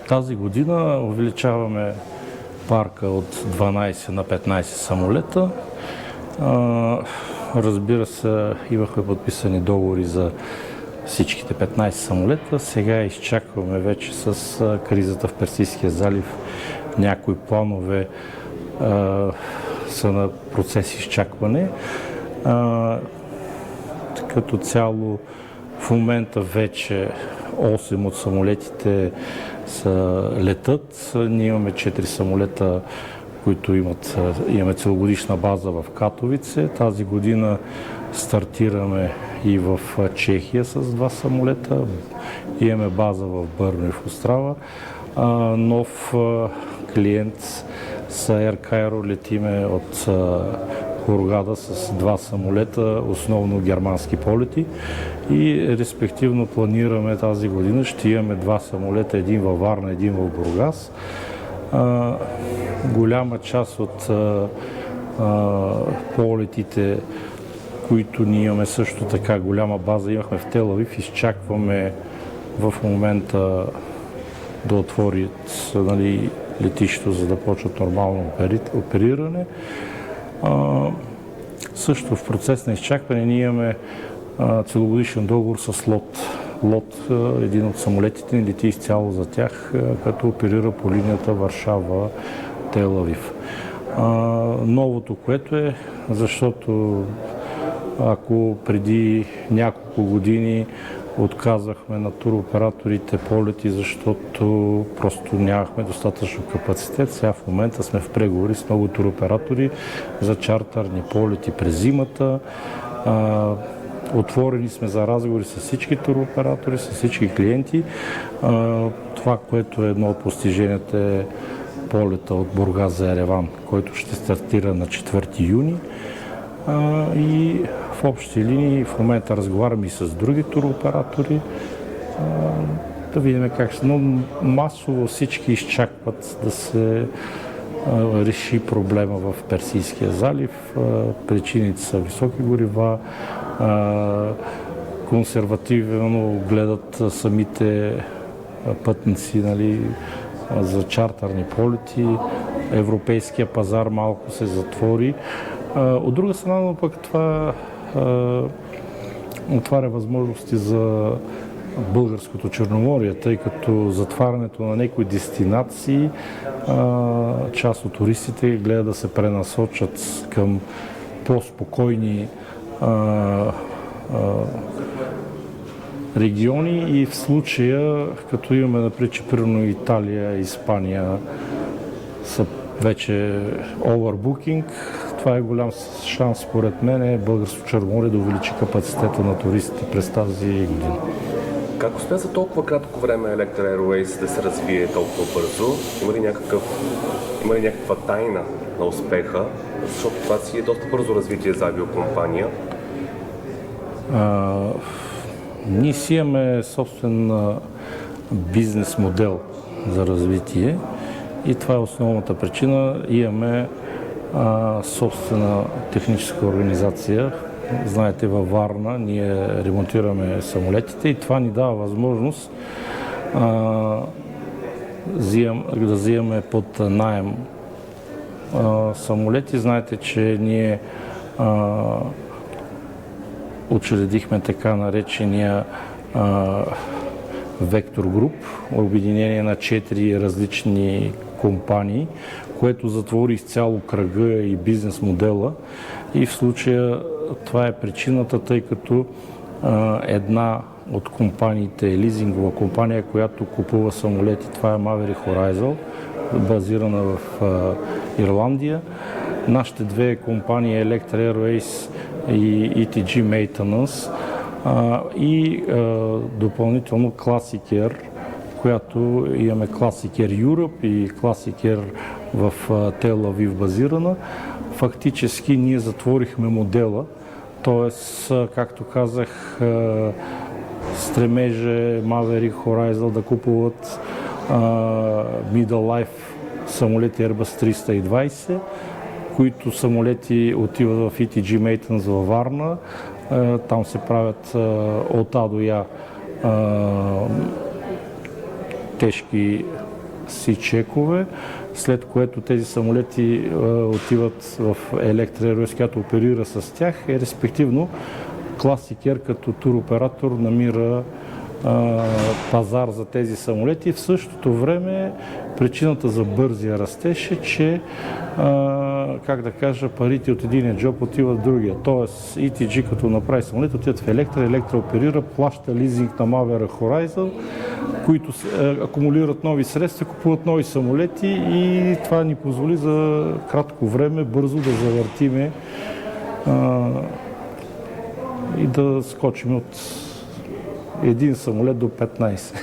Тази година увеличаваме парка от 12 на 15 самолета. Разбира се, имахме подписани договори за всичките 15 самолета. Сега изчакваме вече с кризата в Персийския залив. Някои планове са на процес изчакване. Като цяло в момента вече 8 от самолетите летат. Ние имаме 4 самолета, които имаме целогодишна база в Катовице. Тази година стартираме и в Чехия с 2 самолета. Имаме база в Бърно и в Острава. Нов клиент с Air Cairo летиме от Хургада с 2 самолета, основно германски полети, и респективно планираме тази година ще имаме 2 самолета, един във Варна, един в Бургас. Голяма част от полетите, които ние имаме също така голяма база, имахме в Тел Авив, изчакваме в момента да отворят летището, за да почват нормално опериране. Също в процес на изчакване ние имаме целогодишен договор с ЛОТ. ЛОТ, един от самолетите ни лети изцяло за тях, като оперира по линията Варшава-Тел Авив. Новото, което е, защото ако преди няколко години отказахме на туроператорите полети, защото просто нямахме достатъчно капацитет. Сега в момента сме в преговори с много туроператори за чартърни полети през зимата. Отворени сме за разговори с всички туроператори, с всички клиенти. Това, което е едно от постиженията, е полета от Бургас за Ереван, който ще стартира на 4 юни. И в общи линии в момента разговаряме и с други туроператори. Да видим как ще. Но масово всички изчакват да се реши проблема в Персийския залив. Причините са високи горива, консервативно гледат самите пътници, за чартърни полети. Европейския пазар малко се затвори. От друга страна, но пък това отваря възможности за българското Черноморие, тъй като затварянето на някои дестинации, част от туристите гледат да се пренасочат към по-спокойни региони, и в случая, като имаме, например, че примерно Италия и Испания са вече overbooking, това е голям шанс, според мен, българското Черноморие да увеличи капацитета на туристите през тази година. Как успя за толкова кратко време Electra Airways да се развие толкова бързо? Има ли някаква тайна на успеха? Защото това си е доста бързо развитие за авиокомпания. Ние си имаме собствен бизнес модел за развитие и това е основната причина. Имаме собствена техническа организация. Знаете, във Варна ние ремонтираме самолетите и това ни дава възможност да взимаме под наем самолети. Знаете, че ние учредихме така наречения Vector Group, обединение на 4 различни компании, което затвори изцяло кръга и бизнес модела. И в случая това е причината, тъй като една от компаниите е лизингова компания, която купува самолети. Това е Maverick Horizon, базирана в Ирландия. Нашите две компании, Electra Airways и ETG Maintenance, и допълнително Classic Air, която имаме Classic Air Europe и Classic Air в Тел Авив базирана. Фактически ние затворихме модела, т.е. както казах, стремеже Maverick Horizon да купуват Middle Life самолети Airbus 320, които самолети отиват в ETG Maintenance във Варна. Там се правят от А до Я тежки си чекове, след което тези самолети отиват в Electra Airways, която оперира с тях и респективно Classic Air като туроператор намира пазар за тези самолети. В същото време причината за бързия растеж е, че парите от единия джоб отиват в другия. Тоест ETG като направи самолет, отиват в Electra оперира, плаща лизинг на Maverick Horizon, които акумулират нови средства, купуват нови самолети и това ни позволи за кратко време бързо да завъртиме и да скочим от един самолет до 15.